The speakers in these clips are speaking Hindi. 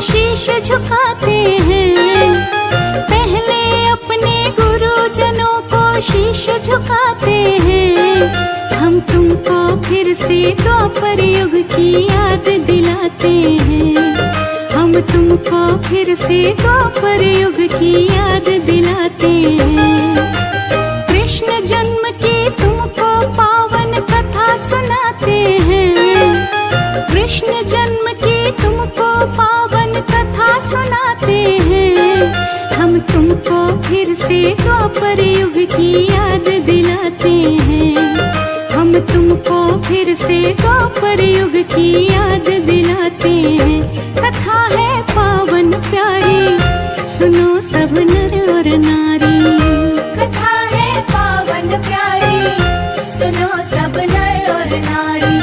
शीश झुकाते हैं। पहले अपने गुरुजनों को शीश झुकाते हैं। हम तुमको फिर से द्वापर युग की याद दिलाते हैं। हम तुमको फिर से द्वापर युग की याद दिलाते हैं। कृष्ण जन्म की तुमको पावन कथा सुनाते हैं। कृष्ण जन्म की तुमको पावन कथा सुनाते हैं। हम तुमको फिर से द्वापर युग की याद दिलाते हैं। हम तुमको फिर से द्वापर युग की याद दिलाते हैं। कथा है पावन प्यारी, सुनो सब नर और नारी। कथा है पावन प्यारी, सुनो सब नर और नारी।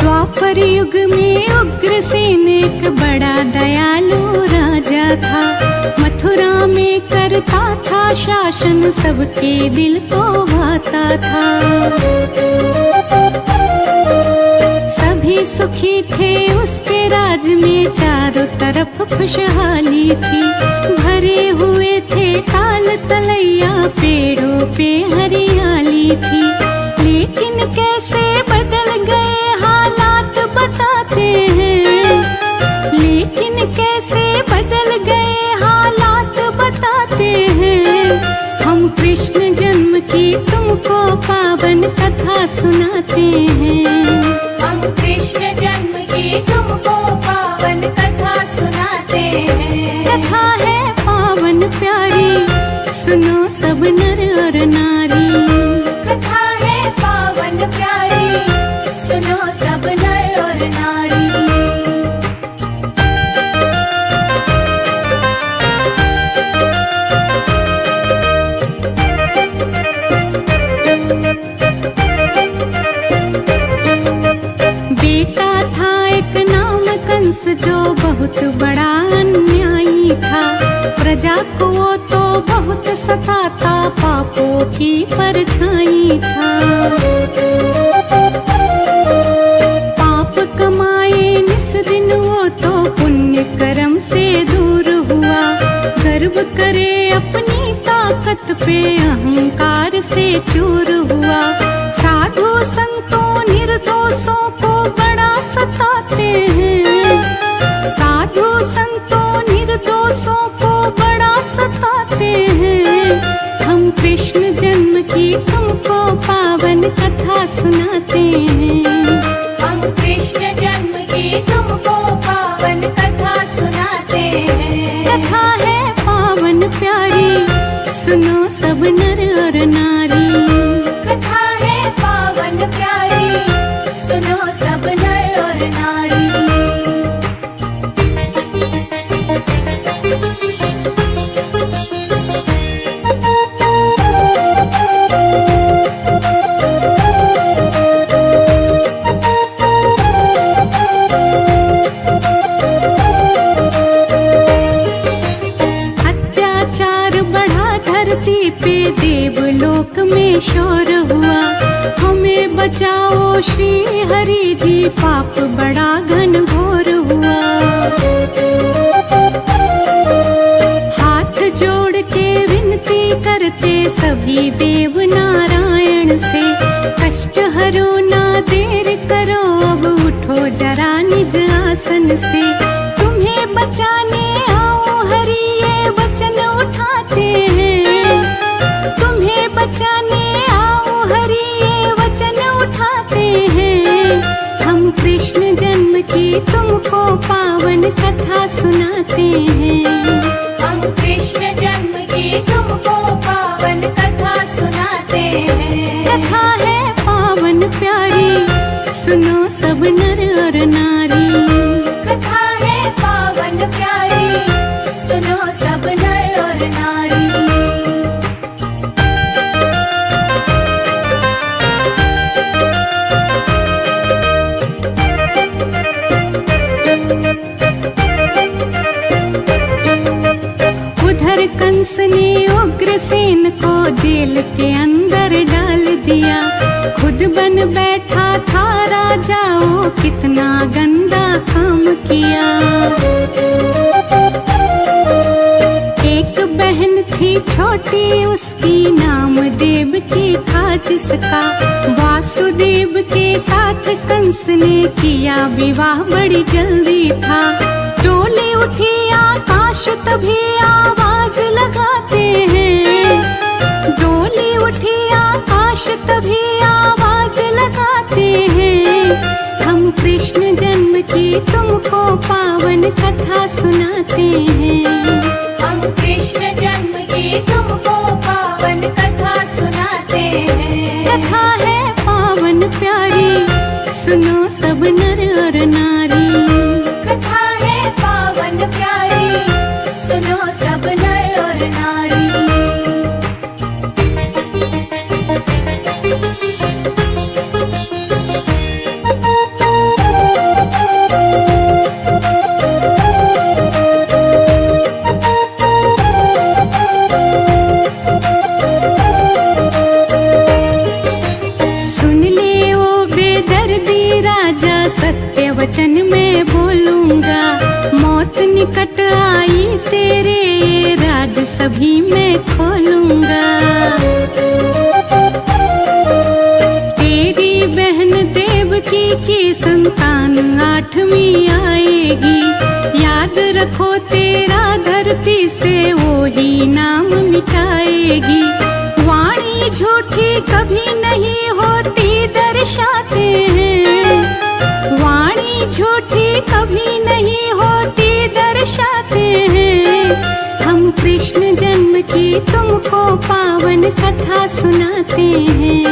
द्वापर युग में उग्रसेन एक बड़ा दयालु राजा था। मथुरा में करता था शासन, सबके दिल को भाता था। सभी सुखी थे उसके राज में, चारों तरफ खुशहाली थी। भरे हुए थे ताल तलैया, पेड़ों पे हरियाली थी। लेकिन कैसे बदल गए हालात बताते हैं। लेकिन कैसे बदल गए हालात बताते हैं। हम कृष्ण जन्म की तुमको पावन कथा सुनाते हैं। हम कृष्ण जन्म की तुमको पावन कथा सुनाते हैं। कथा है पावन प्यारी, सुनो सब नर और नारी। कथा है पावन प्यारी, सुनो सब नर और नारी। बेटा था एक नाम कंस, जो बहुत बड़ा अन्यायी था। प्रजा को वो तो बहुत सताता, पापों की परछाई था। पाप कमाए निस दिन वो तो पुण्य कर्म से दूर हुआ। गर्व करे अपनी ताकत पे, अहंकार से चूर हुआ। साधु संतों निर्दोषों को बड़ा सताते हैं। साधु संतों निर्दोषों को बड़ा सताते हैं। हम कृष्ण जन्म की तुमको पावन कथा सुनाते हैं। हम कृष्ण जन्म की तुमको पावन कथा सुनाते हैं। कथा है पावन प्यारी, सुनो सब नर और नारी। कथा है पावन प्यारी, सुनो सब नर और नारी। अत्याचार बढ़ा धरती पे, देवलोक में शोर हुआ। हमें बचाओ श्री हरि जी, पाप बड़ा घनघोर हुआ। हाथ जोड़ के विनती करते सभी देव नारायण से। कष्ट हरो ना देर करो, अब उठो जरा निज आसन से। तुम्हें बचाने आओ हरि, ये वचन उठाते हैं। तुम्हें बचाने आओ हरि, ये वचन उठाते हैं। हम कृष्ण जन्म की तुमको पावन कथा सुनाते हैं। हम कृष्ण जन्म की तुमको पावन कथा सुनाते हैं। कथा है पावन प्यारी, सुनो सब नर और नारी। कथा है पावन प्यारी, सुनो सब नर और नारी। भीमसेन को जेल के अंदर डाल दिया, खुद बन बैठा था राजा, वो कितना गंदा काम किया। एक बहन थी छोटी, उसकी नाम देवकी था जिसका, वासुदेव के साथ कंस ने किया विवाह बड़ी जल्दी था। डोली उठी आकाश तभी आवाज लगाते हैं, डोली उठी आकाश तभी आवाज लगाते हैं। हम कृष्ण जन्म की तुमको पावन कथा सुनाते हैं, हम कृष्ण जन्म की तुमको पावन कथा सुनाते हैं। कथा है पावन प्यारी, सुनो सब नर और नारी। कथा है पावन प्यारी, सुनो सब नर और नारी। सुन ले ओ बेदर्दी राजा, सत्य वचन मैं बोलूंगा, मौत निकट आई तेरे, ये राज सभी मैं खोलूंगा। तेरी बहन देवकी की संतान 8वीं आएगी, याद रखो तेरा धरती से वो ही नाम मिटाएगी। वाणी झूठी कभी नहीं होती दर्शाते हैं, वाणी झूठी कभी नहीं होती दर्शाते हैं। हम कृष्ण जन्म की तुमको पावन कथा सुनाते हैं,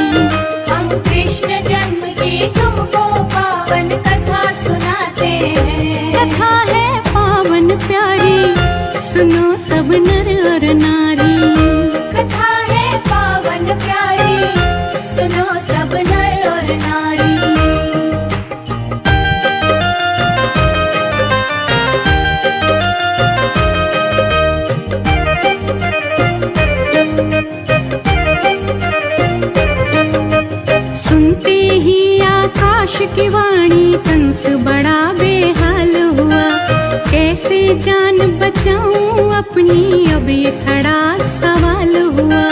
हम कृष्ण जन्म की तुमको पावन कथा सुनाते हैं। कथा है पावन प्यारी, सुनो सब नर और नारी। कथा है पावन प्यारी, सुनो सब नर और नारी। सुनते ही आकाश की वाणी कंस बड़ा बेहाल हुआ, कैसे जान बचाऊं अपनी, अब ये खड़ा सवाल हुआ।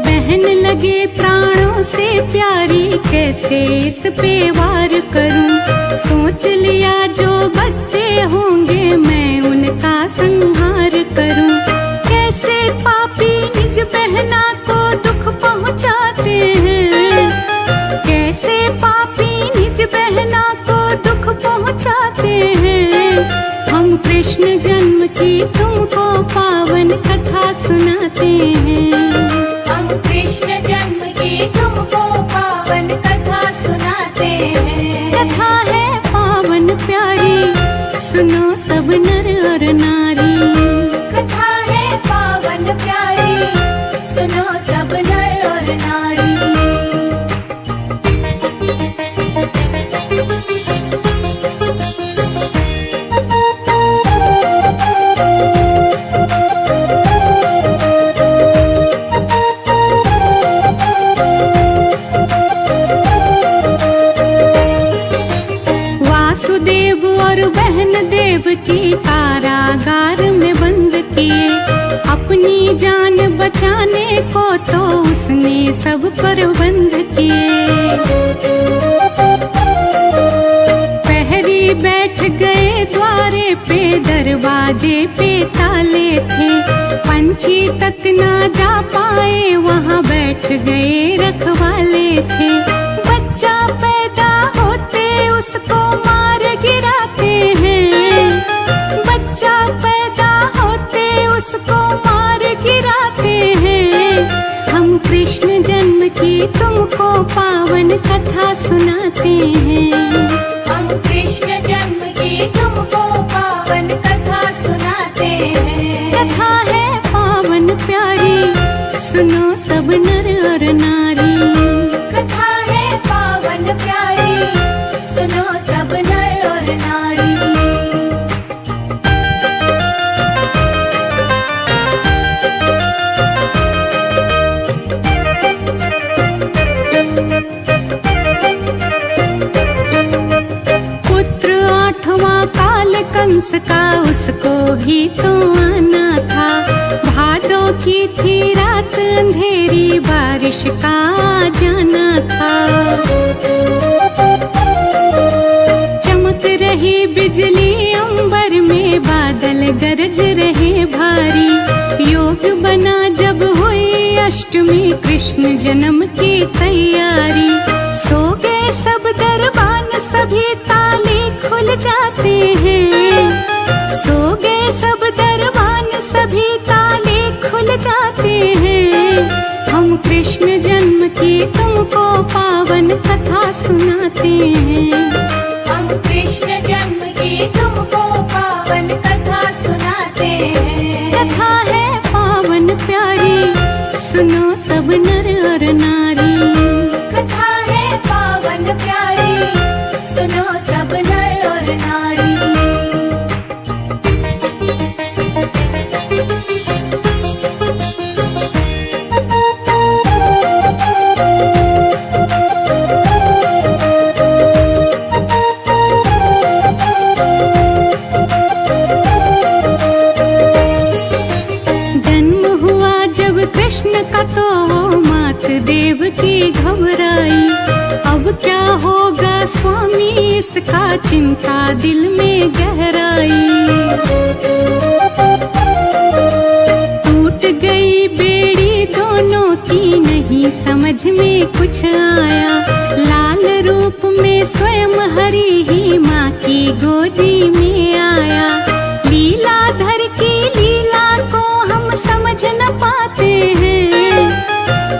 बहन लगे प्राणों से प्यारी, कैसे इस पे वार करूं, सोच लिया जो बच्चे होंगे मैं उनका संहार करूं। कैसे पापी निज बहना को दुख पहुंचाते हैं, कैसे पापी निज बहना को दुख पहुंचाते हैं। हम कृष्ण जन्म की तुमको पावन कथा सुनाते हैं, हम कृष्ण जन्म की तुमको पावन कथा सुनाते हैं। कथा है पावन प्यारी, सुनो सब नर और नारी। कथा है पावन प्यारी, सुनो सब नर और नारी। वासुदेव और बहन देवकी कारागार में बंद किए, अपनी जान बचाने को तो उसने सब प्रबंध किए। पहरी बैठ गए द्वारे पे, दरवाजे पे ताले थे, पंछी तक ना जा पाए, वहाँ बैठ गए रखवाले थे। बच्चा पैदा होते उसको मार गिराते हैं, बच्चा पैदा होते उसको मार गिराते हैं। हम कृष्ण जन्म की तुमको पावन कथा सुनाते हैं, हम कृष्ण जन्म की तुमको पावन कथा सुनाते हैं। कथा है पावन प्यारी, सुनो सब नर और नारी। कथा है पावन प्यारी, सुनो सब नर और नारी। कंस का उसको भी तो आना था। भादों की थी रात अंधेरी, बारिश का आ जाना था। चमक रही बिजली अंबर में, बादल गरज रहे भारी। योग बना जब हुई अष्टमी, कृष्ण जन्म की तैयारी। सो गए सब दरबान, सभी ताले खुल जाते हैं। सो गए सब दरबान, सभी ताले खुल जाते हैं। हम कृष्ण जन्म की तुमको पावन कथा सुनाते हैं। हम कृष्ण जन्म की तुमको पावन कथा सुनाते हैं। कथा है पावन प्यारी, सुनो सब नर और नारी। कथा है पावन प्यारी, सुनो सब नर और नारी। कृष्ण का तो मात देव की घबराई। अब क्या होगा स्वामी इसका, चिंता दिल में गहराई। टूट गई बेड़ी दोनों की, नहीं समझ में कुछ आया। लाल रूप में स्वयं हरि ही माँ की गोदी में आया। लीलाधर की लीला को हम समझ न पाते हैं।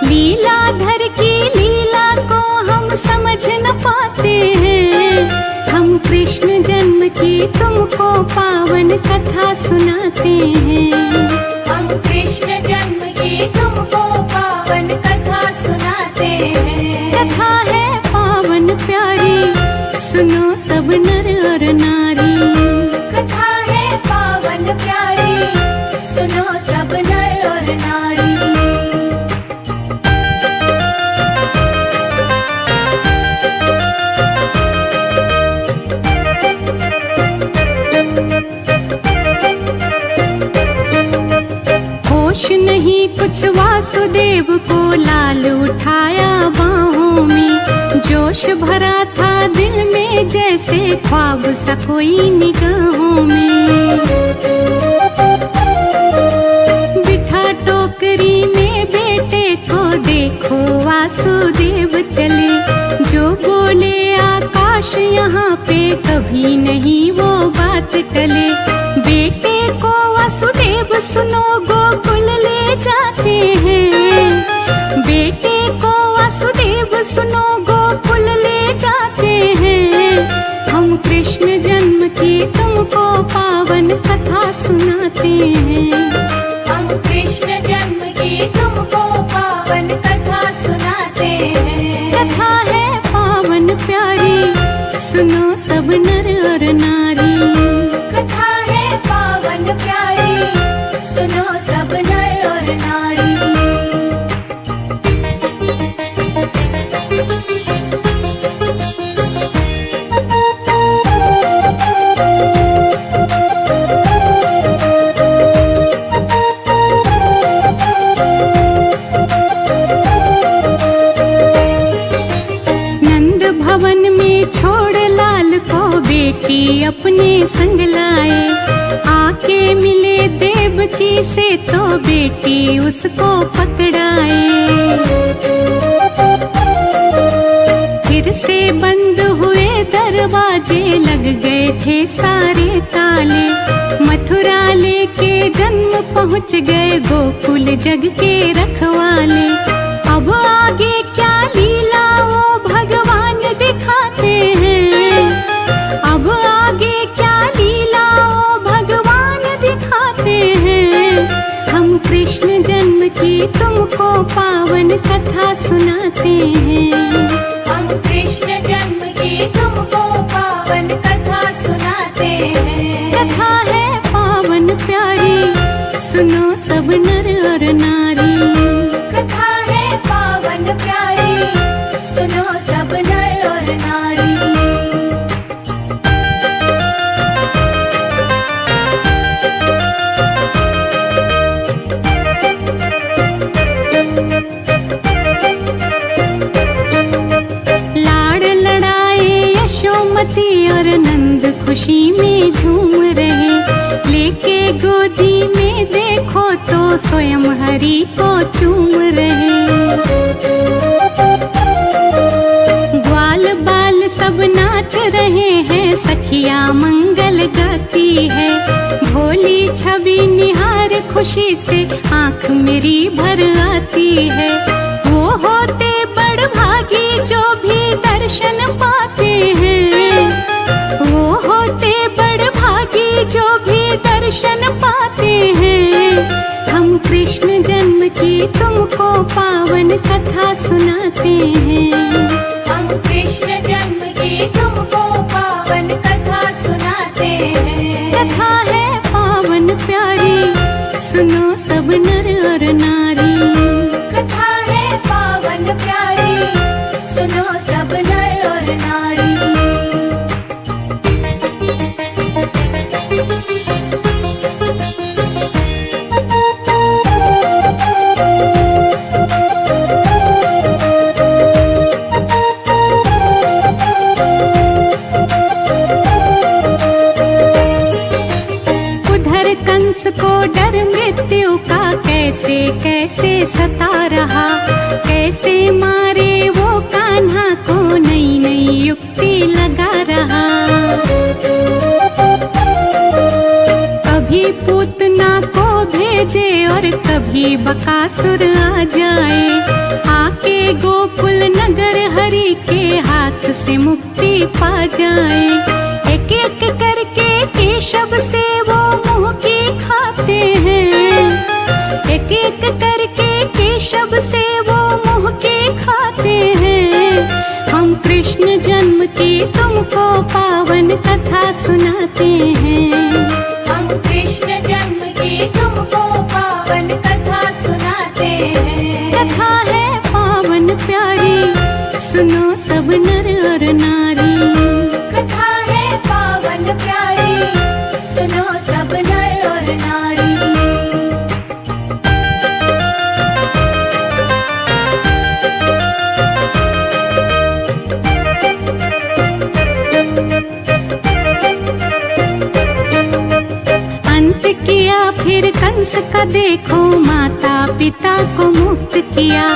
लीलाधर की लीला को हम समझ न पाते हैं। हम कृष्ण जन्म की तुमको पावन कथा सुनाते हैं। हम कृष्ण जन्म की तुमको पावन कथा सुनाते हैं। कथा है पावन प्यारी, सुनो सब नर और नारी। कथा है पावन प्यारी, सुनो सब नर और नारी। होश नहीं कुछ वासुदेव को, लाल उठाया बाहों में। जोश भरा था दिल में, जैसे ख्वाब सा कोई निगाहों में। बिठा टोकरी में बेटे को, देखो वासुदेव चले। जो बोले आकाश यहाँ पे, कभी नहीं वो बात टले। बेटे को वासुदेव सुनो गोकुल ले जाते हैं। बेटे को वासुदेव सुनो गोकुल ले जाते हैं। हम कृष्ण जन्म की तुमको पावन कथा सुनाते हैं। हम कृष्ण जन्म की तुमको पावन कथा सुनाते हैं। कथा है पावन प्यारी, सुनो सब नर और नारी। कथा है पावन प्यारी, सुनो सब नर और नारी। नंद भवन में छोड़ लाल को, बेटी अपने संग लाए। आके मिले देवकी से, तो बेटी उसको पकड़ाए। फिर से बंद हुए दरवाजे, लग गए थे सारे ताले। मथुरा लेके जन्म पहुँच गए, गोकुल जग के रखवाले। अब आगे क्या लीला वो भगवान दिखाते हैं। अब आगे क्या लीला वो भगवान दिखाते हैं। हम कृष्ण जन्म की तुमको पावन कथा सुनाते हैं। हम कृष्ण जन्म की तुमको पावन कथा सुनाते हैं। कथा है पावन प्यारी, सुनो सब नर और नारी। कथा है पावन प्यारी, सुनो सब नर और नारी। यशोमती और नंद खुशी में झूम रहे। लेके गोदी में देखो तो स्वयं हरि को चूम रहे। ग्वाल बाल सब नाच रहे हैं, सखिया मंगल गाती है। भोली छवि निहार खुशी से आँख मेरी भर आती है। वो होते बड़ भागी जो भी दर्शन पाते हैं। वो होते बड़ भागी जो भी दर्शन पाते हैं। हम कृष्ण जन्म की तुमको पावन कथा सुनाते हैं। हम कृष्ण जन्म की तुमको पावन कथा सुनाते हैं। कथा है पावन प्यारी, सुनो सब नर और नारी। कथा है पावन प्यारी, सुनो सब नर और नारी। उधर कंस को डर मृत्यु का कैसे कैसे सता रहा। कैसे मारे वो कान्हा को नई नई युक्ति लगा रहा। कभी पूतना को भेजे और कभी बकासुर आ जाए। आके गोकुल नगर हरि के हाथ से मुक्ति पा जाए। एक एक करके केशव से वो मुंह की खाते हैं। एक एक करके केशव से वो मुंह की खाते हैं। हम कृष्ण जन्म की तुमको पावन कथा सुनाते हैं। हम कृष्ण जन्म की तुमको पावन कथा सुनाते हैं। कथा है पावन प्यारी, सुनो सब नर और नारी। कथा है पावन प्यारी, सुनो सब नर और नारी। अंत किया फिर कंस का देखो, माता पिता को मुक्त किया।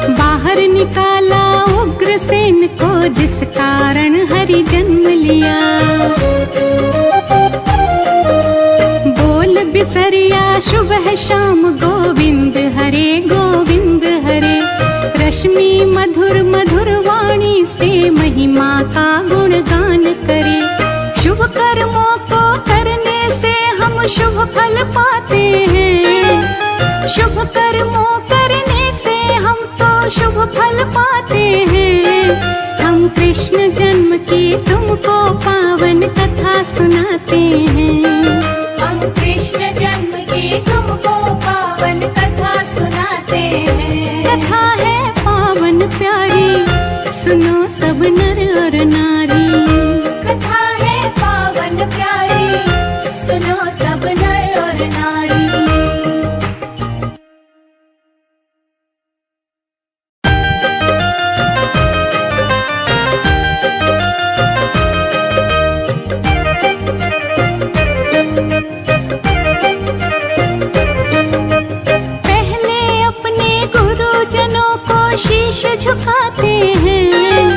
बाहर निकाला उग्रसेन को, जिस कारण हरि जन्म लिया। बोल बिसरिया शुभ है शाम, गोविंद हरे गोविंद हरे। रश्मि मधुर मधुर वाणी से महिमा का गुणगान करे। शुभ कर्मों को करने से हम शुभ फल पाते हैं। शुभ कर्मों करने से हम तो शुभ फल पाते हैं। हम कृष्ण जन्म की तुमको पावन कथा सुनाते हैं। हम कृष्ण जन्म की तुमको पावन कथा सुनाते हैं। कथा है पावन प्यारी, सुनो सब नर और नारी। कथा है पावन प्यारी, सुनो सब नर और नारी। पहले अपने गुरुजनों को शीश झुकाते हैं।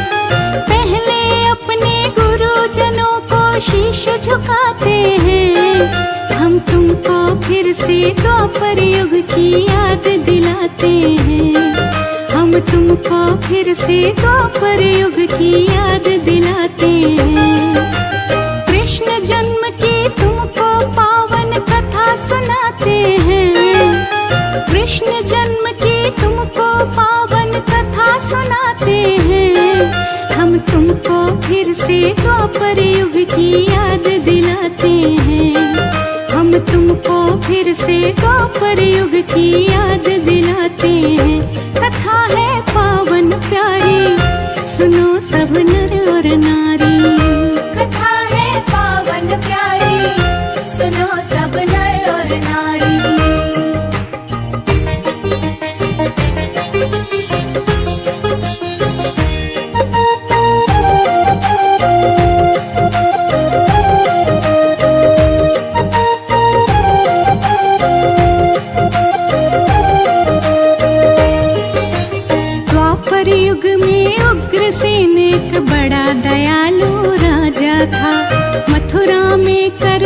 पहले अपने गुरुजनों को शीश झुकाते हैं। हम तुमको फिर से द्वापर युग की याद दिलाते हैं। हम तुमको फिर से द्वापर युग की याद दिलाते हैं। कृष्ण जन्म की तुमको पावन कथा सुनाते हैं। कृष्ण जन्म की तुमको पावन कथा सुनाते हैं। हम तुमको फिर से द्वापर युग की याद दिलाते हैं। हम तुमको फिर से द्वापर युग की याद दिलाते हैं। कथा है पावन प्यारी, सुनो सब नर और नारी। कथा है पावन प्यारी, सुनो सब नर और नारी।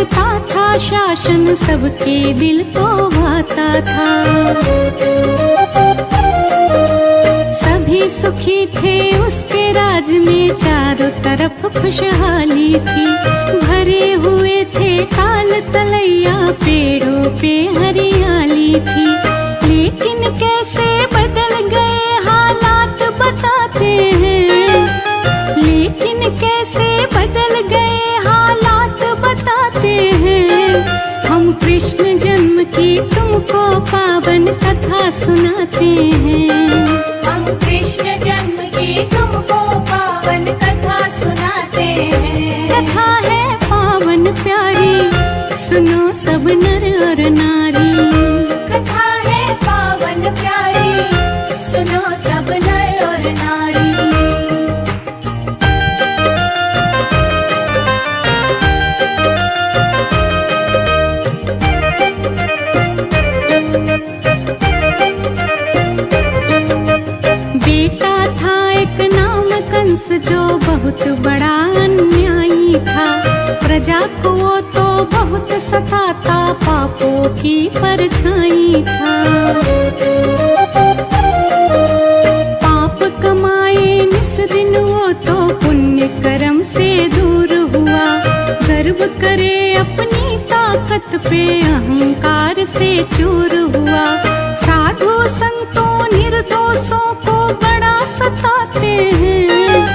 करता था शासन, सबके दिल को भाता था। सभी सुखी थे उसके राज में, चारों तरफ खुशहाली थी। भरे हुए थे ताल तलैया, पेड़ों पे हरियाली थी। लेकिन कैसे बदल गए हालात बताते हैं, लेकिन कैसे बदल गए हालात बताते हैं। हम कृष्ण जन्म की तुमको पावन कथा सुनाते हैं। हम कृष्ण जन्म की तुमको पावन कथा सुनाते हैं। कथा है पावन प्यारी, सुनो सब नर और नारी। कथा है पावन प्यारी, सुनो सब नर और नारी। बेटा था एक नाम कंस, जो बहुत बड़ा अन्यायी था। प्रजा को वो तो बहुत सताता, पापों की परछाई था। पाप कमाए निस दिन वो तो, पुण्य कर्म से दूर हुआ। गर्व करे अपनी ताकत पे, अहंकार से चूर हुआ। साधु संतों निर्दोषों को बड़ा सताते हैं,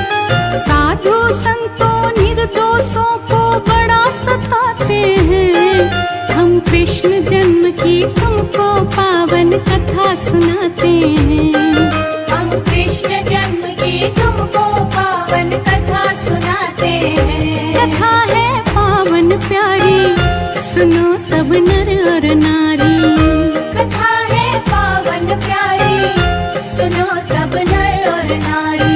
साधु संतों निर्दोषों को बड़ा सताते हैं। हम कृष्ण जन्म की तुमको पावन कथा सुनाते हैं। हम कृष्ण जन्म की तुमको पावन कथा सुनाते हैं। कथा है पावन प्यारी, सुनो सब नर और नारी। कथा है पावन प्यारी, सुनो सब नर और नारी।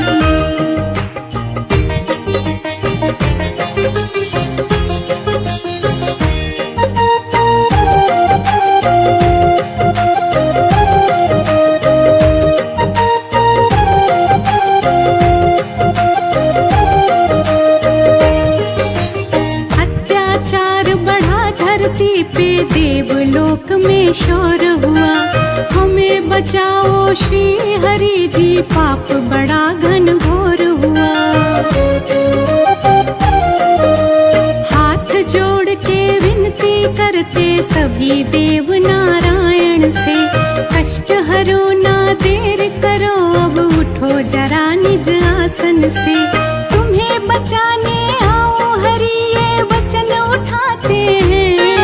अत्याचार बढ़ा धरती पे, देवलोक में शोर हुआ। हमें बचाओ श्री हरि जी, पाप बड़ा घनघोर हुआ। हाथ जोड़ के विनती करते सभी देव नारायण से, कष्ट हरो ना देर करो, अब उठो जरा निज आसन से। तुम्हें बचाने आओ हरि, ये वचन उठाते हैं।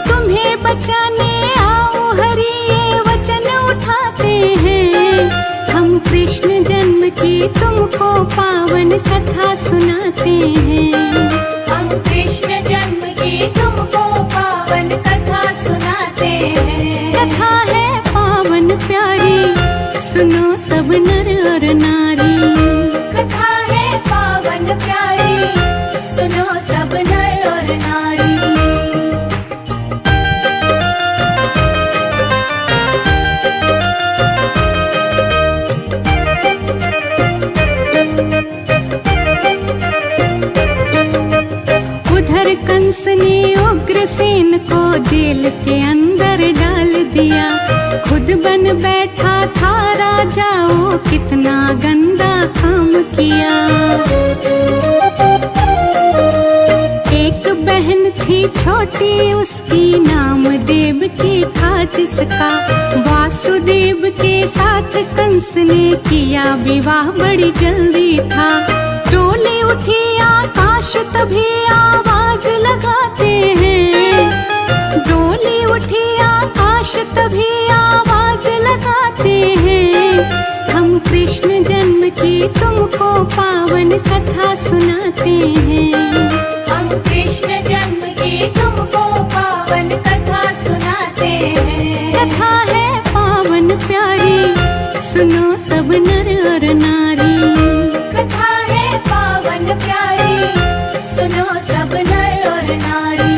तुम्हें बचाने आओ हरि, ये वचन उठाते हैं। हम कृष्ण जन्म की तुमको पावन कथा सुनाते हैं। हम कृष्ण जन्म की तुमको पावन कथा सुनाते हैं। कथा है पावन प्यारी, सुनो सब नर और नारी। कथा है पावन प्यारी, सुनो सब नर और नारी। उधर कंस ने उग्रसेन को जेल के अंदर डाल दिया। खुद बन बैठा था राजा, वो कितना गंदा काम किया। एक बहन थी छोटी उसकी, नाम देव की था जिसका। वासुदेव के साथ कंस ने किया विवाह, बड़ी जल्दी था। डोली उठी आकाश, तभी आवाज लगाते हैं। डोली उठी आकाश, तभी आवाज लगाते हैं। हम कृष्ण जन्म की तुमको पावन कथा सुनाते हैं। हम कृष्ण जन्म की तुमको पावन कथा सुनाते हैं। कथा है पावन प्यारी, सुनो सब नर और नारी। कथा है पावन प्यारी, सुनो सब नर और नारी।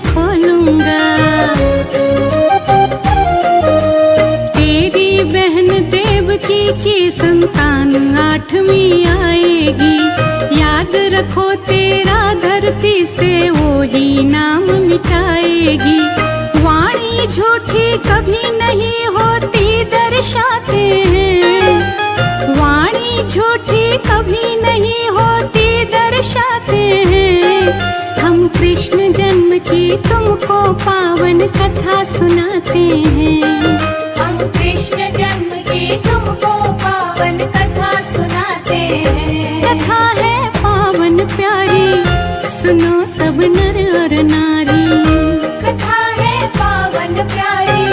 खोलूंगा। तेरी बहन देवकी की संतान 8वीं आएगी, याद रखो तेरा धरती से वो ही नाम मिटाएगी। वाणी झूठी कभी नहीं होती दर्शाते हैं, वाणी झूठी कभी नहीं होती दर्शाते हैं। हम कृष्ण जन्म की तुमको पावन कथा सुनाते हैं। हम कृष्ण जन्म की तुमको पावन कथा सुनाते हैं। कथा है पावन प्यारी, सुनो सब नर और नारी। कथा है पावन प्यारी,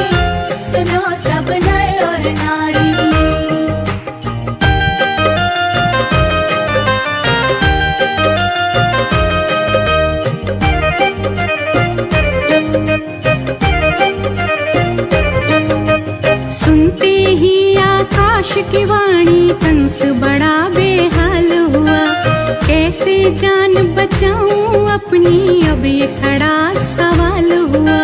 सुनो सब नर और नारी। सुनते ही आकाश की वाणी कंस बड़ा बेहाल हुआ। कैसे जान बचाऊं अपनी, अब ये खड़ा सवाल हुआ।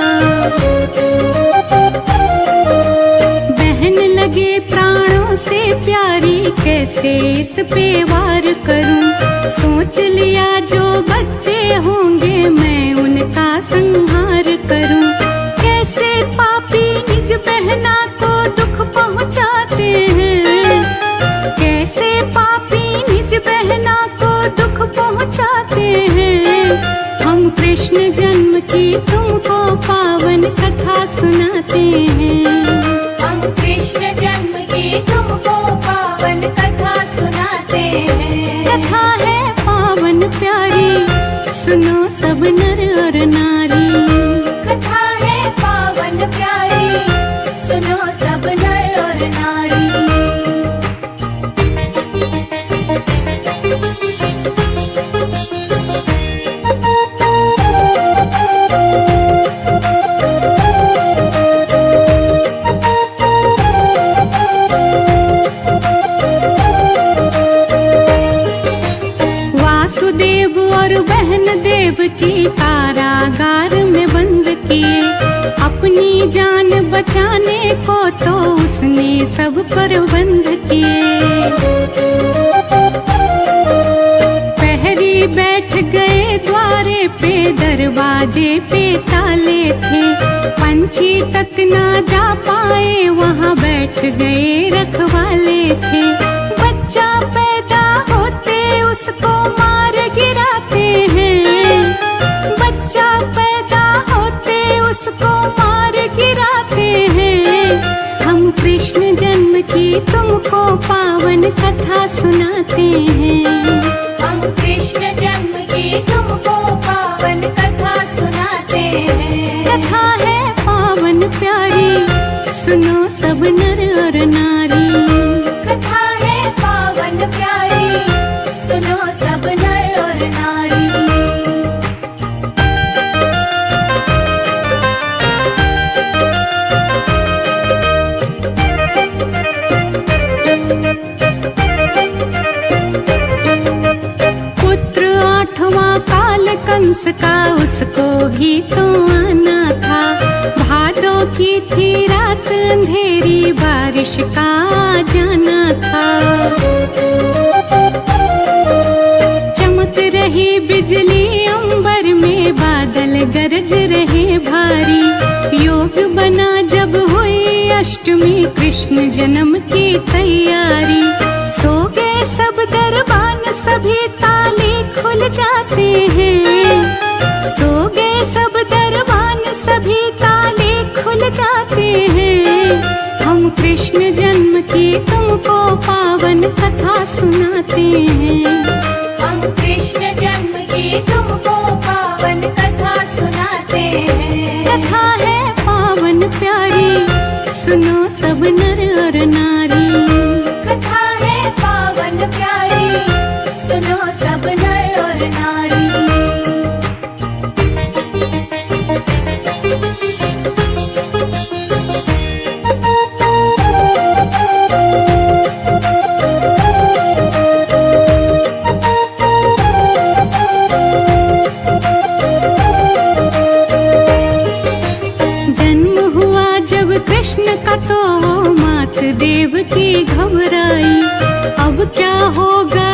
बहन लगे प्राणों से प्यारी, कैसे इस पे वार करूं। सोच लिया जो बच्चे होंगे मैं उनका संहार करूं। कैसे पापी निज बहना को दुख पहुंचाते हैं, कैसे पापी निज बहना को दुख पहुंचाते हैं। हम कृष्ण जन्म की तुमको पावन कथा सुनाते हैं। हम कृष्ण जन्म की तुमको पावन कथा सुनाते हैं। कथा है पावन प्यारी, सुनो सब नर और नारी। कथा है पावन प्यारी, सुनो सब नर और नारी। वासुदेव और बहन देवकी कारागार में बंद किए। अपनी जान बचाने को तो उसने सब प्रबंध किए। पहरी बैठ गए द्वारे पे, दरवाजे पे ताले थे। पंछी तक ना जा पाए, वहाँ बैठ गए रखवाले थे। बच्चा पैदा होते उसको मार गिराते हैं, बच्चा पैदा होते उसको मार गिराते हैं। हम कृष्ण जन्म की तुमको पावन कथा सुनाते हैं। हम कृष्ण जन्म की तुमको पावन कथा सुनाते हैं। कथा है पावन प्यारी, सुनो सब नर और नारी। कथा है पावन प्यारी, सुनो सब नर और नारी। पुत्र 8वां काल कंस का, उसको भी तो आना था। भादों की थी रात अंधेरी, बारिश का आ जाना था। चमक रही बिजली अंबर में, बादल गरज रहे भारी। योग बना जब हुई अष्टमी, कृष्ण जन्म की तैयारी। सो गए सब दरबान, सभी ताले खुल जाते हैं। सो गए सब दरबान, सभी ताले खुल जाते हैं। हम कृष्ण जन्म की तुमको पावन कथा सुनाते हैं। हम कृष्ण जन्म की तुमको पावन कथा सुनाते हैं। कथा है पावन प्यारी, सुनो सब नर और नारी। कथा है पावन प्यारी, सुनो सब नर और नारी।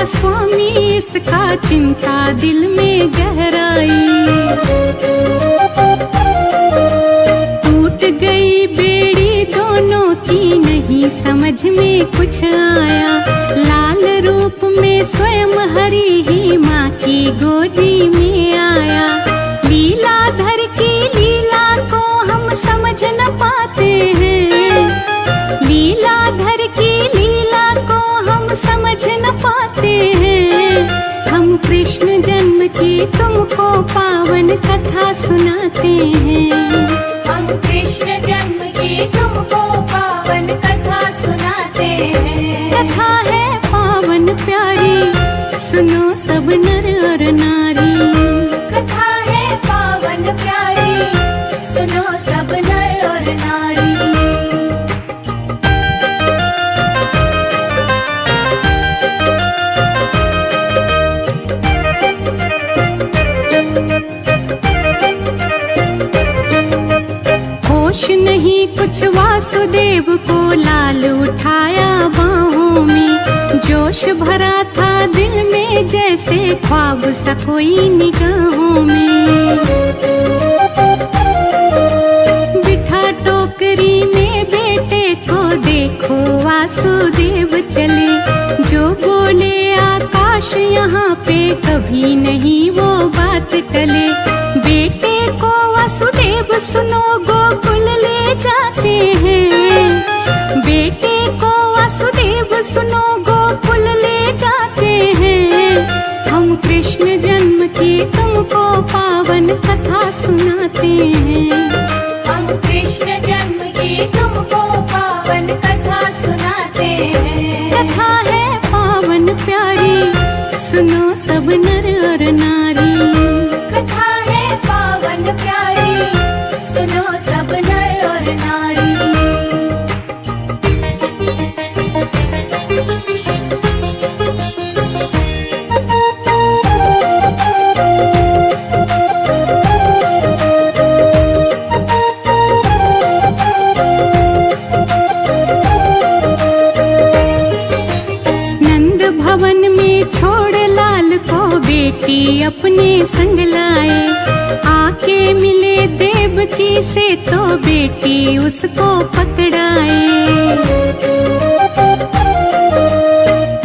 स्वामी इसका चिंता दिल में गहराई। टूट गई बेड़ी दोनों की नहीं समझ में कुछ आया। लाल रूप में स्वयं हरि ही माँ की गोदी में आया। लीलाधर की लीला को हम समझ न पाते हैं। लीलाधर की लीला को हम समझ न पाते हैं। हम कृष्ण जन्म की तुमको पावन कथा सुनाते हैं। हम कृष्ण जन्म की तुमको पावन कथा सुनाते हैं। कथा है पावन प्यारी, सुनो सब नर और नारी। कथा है पावन प्यारी, सुनो सब नर और नारी। होश नहीं कुछ वासुदेव को लाल उठाया बाहों में। जोश भरा था दिल में जैसे ख्वाब सा कोई निगाहों में। बिठा टोकरी में बेटे को देखो वासुदेव चले। जो बोले आकाश यहाँ पे कभी नहीं वो बात टले। बेटे को वासुदेव सुनो गोकुल ले जाते हैं। बेटे को वासुदेव सुनो गोकुल ले जाते हैं। हम कृष्ण जन्म की तुमको पावन कथा सुनाते हैं। हम कृष्ण जन्म की तुमको पावन कथा सुनाते हैं। कथा है पावन प्यारी, सुनो सब नर और नारी। कथा है पावन प्यारी, सुनो सब नर और नारी। नंद भवन में छोड़ लाल को बेटी अपने संग लाए। आके मिले देवकी से तो बेटी उसको पकड़ाए।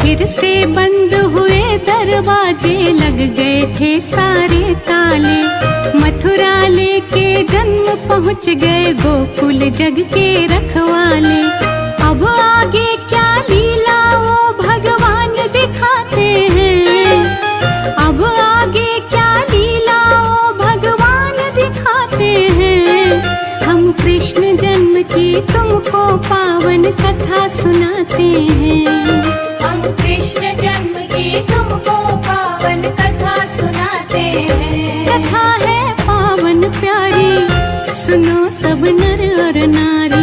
फिर से बंद हुए दरवाजे, लग गए थे सारे ताले। मथुरा लेके जन्म पहुँच गए गोकुल जग के रखवाले। अब आगे क्या लीला वो भगवान दिखाते हैं। अब आगे क्या लीला वो भगवान दिखाते हैं। हम कृष्ण जन्म की तुमको पावन कथा सुनाते हैं। हम कृष्ण जन्म की तुमको पावन कथा सुनाते हैं। कथा है पावन प्यारी, सुनो सब नर और नारी।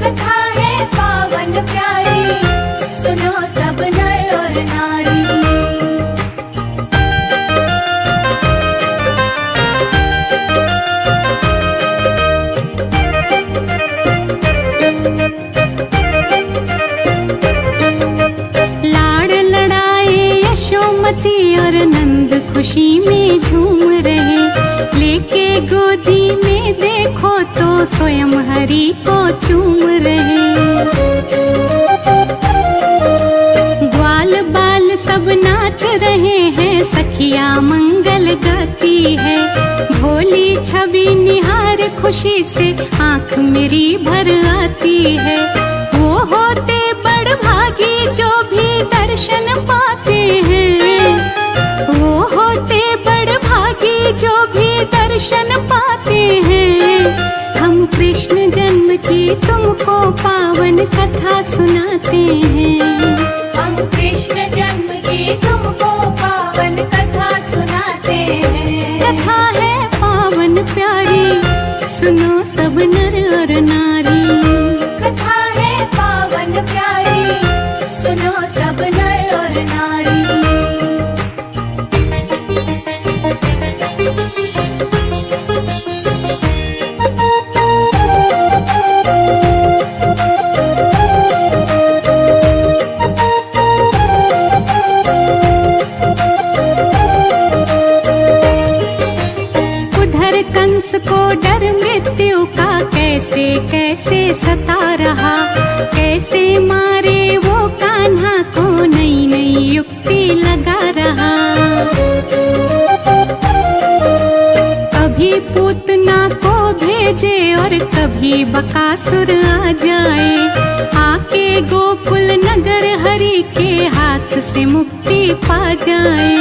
कथा है पावन प्यारी, सुनो सब नर और नारी। लाड़ लड़ाए यशोमती और नंद खुशी में झूम रहे। लेके गोदी में देखो तो स्वयं हरि को चूम रहे। ग्वाल बाल सब नाच रहे हैं, सखिया मंगल गाती है। भोली छवि निहार खुशी से आँख मेरी भर आती है। वो होते बड़ भागी जो भी दर्शन पाते हैं। वो होते बड़ भागी जो भी दर्शन पाते हैं। हम कृष्ण जन्म की तुमको पावन कथा सुनाते हैं। हम कृष्ण जन्म की तुमको पावन कथा सुनाते हैं। कथा है पावन प्यारी, सुनो सब नर और नारी। कथा है पावन प्यारी, सुनो सब नर और नारी। कंस को डर मृत्यु का कैसे कैसे सता रहा, कैसे मारे वो कान्हा को नई नई युक्ति लगा रहा। कभी पूतना को भेजे और कभी बकासुर आ जाए, आके गोकुल नगर हरि के हाथ से मुक्ति पा जाए।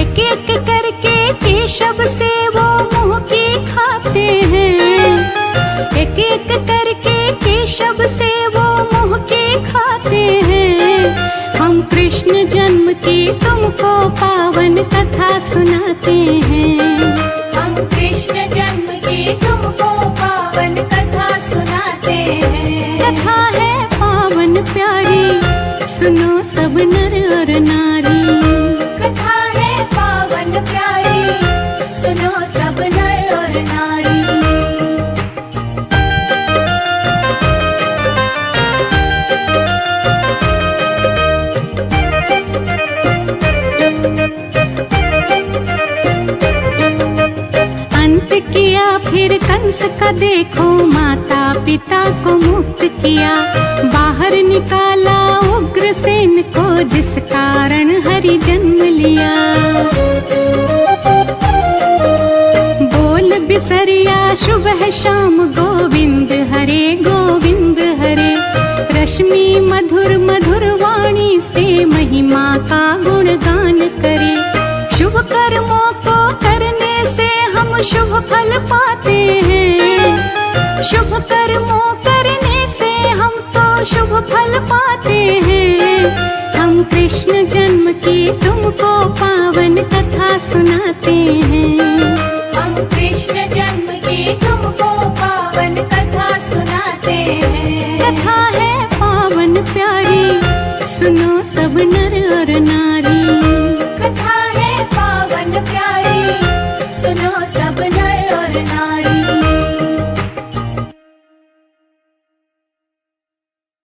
एक एक करके केशव से वो मुंह की खाते हैं, एक एक करके केशव से वो मुंह की खाते हैं। हम कृष्ण जन्म की तुमको पावन कथा सुनाते हैं, हम कृष्ण जन्म की तुमको पावन कथा सुनाते हैं। कथा है पावन प्यारी, सुनो सब नर और नारी। कथा है पावन प्यारी, सुनो सब नर और नारी। अंत किया फिर कंस का देखो, माता पिता को मुक्त किया। बाहर निकाला उग्रसेन को, जिस कारण हरि जन्म लिया। बोल बिसरिया सुबह शाम गोविंद हरे गोविंद हरे। रश्मि मधुर मधुर वाणी से महिमा का गुणगान करे। शुभ कर्मों को करने से हम शुभ फल पाते हैं, शुभ कर्मों करने से हम तो शुभ फल पाते हैं। हम कृष्ण जन्म की तुमको पावन कथा सुनाते हैं, हम कृष्ण जन्म की तुमको पावन कथा सुनाते हैं। कथा है पावन प्यारी, सुनो सब नर और नारी।